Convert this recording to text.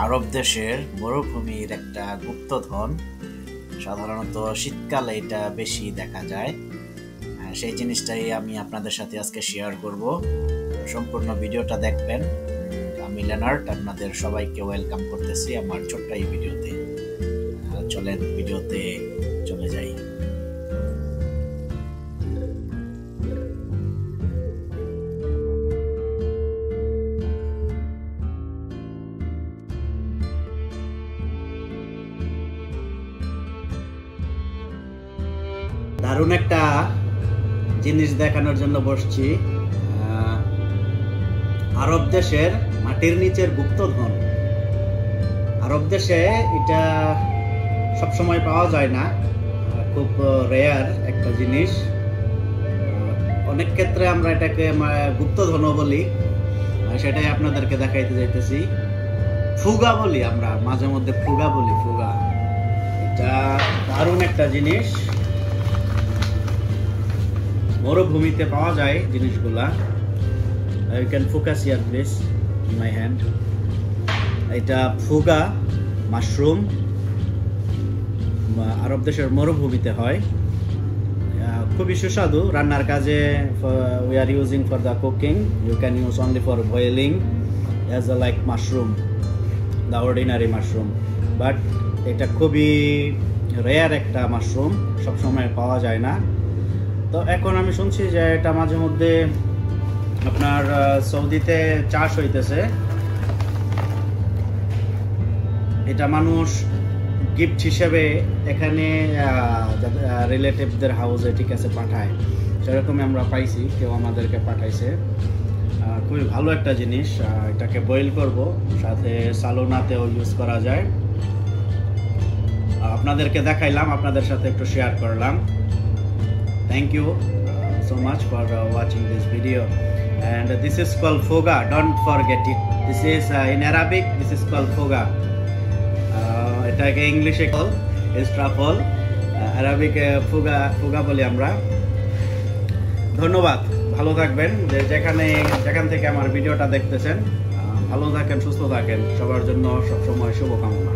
আরব দেশের মরুভূমির একটা গুপ্তধন। সাধারণত শীতকালে এটা বেশি দেখা যায়। সেই জিনিসটাই আমি আপনাদের সাথে আজকে শেয়ার করব। সম্পূর্ণ ভিডিওটা দেখবেন। আমি লেনার্ড, আপনাদের সবাইকে ওয়েলকাম করতেছি আমার ছোট্ট এই ভিডিওতে। চলেন ভিডিওতে চলে যাই। দারুণ একটা জিনিস দেখানোর জন্য বসছি। আরব দেশের মাটির নিচের গুপ্তধন। আরব দেশে এটা সবসময় পাওয়া যায় না, খুব রেয়ার একটা জিনিস। অনেক ক্ষেত্রে আমরা এটাকে গুপ্তধনও বলি, সেটাই আপনাদেরকে দেখাইতে যাইতেছি। ফুগা বলি আমরা, মাঝে মধ্যে ফুগা বলি। ফুগা এটা দারুণ একটা জিনিস, মরুভূমিতে পাওয়া যায় জিনিসগুলা। You can focus here please in my hand. এটা ফুগা মাশরুম, আরব দেশের মরুভূমিতে হয়। খুবই সুস্বাদু রান্নার কাজে। We are using for the cooking. You can use only for boiling as a like mushroom, the ordinary mushroom. But এটা খুবই রেয়ার একটা মাশরুম, সবসময় পাওয়া যায় না। তো এখন আমি শুনছি যে এটা মাঝে মধ্যে আপনার সৌদিতে চাষ হইতেছে। এটা মানুষ গিফট হিসেবে এখানে রিলেটিভদের হাউসে ঠিক আছে পাঠায়, সেরকমই আমরা পাইছি, কেউ আমাদেরকে পাঠাইছে। খুবই ভালো একটা জিনিস। এটাকে বয়েল করব, সাথে সালোনাতেও ইউজ করা যায়। আপনাদেরকে দেখাইলাম, আপনাদের সাথে একটু শেয়ার করলাম। Thank you so much for watching this video. And this is called foga. Don't forget it. This is in Arabic. This is called foga. এটাকে ইংলিশে কল এস্ট্রাফল, আরবিকে ফুগা ফুগা বলি আমরা। ধন্যবাদ, ভালো থাকবেন। যেখান থেকে আমার ভিডিওটা দেখতেছেন, ভালো থাকেন, সুস্থ থাকেন। সবার জন্য সবসময় শুভকামনা।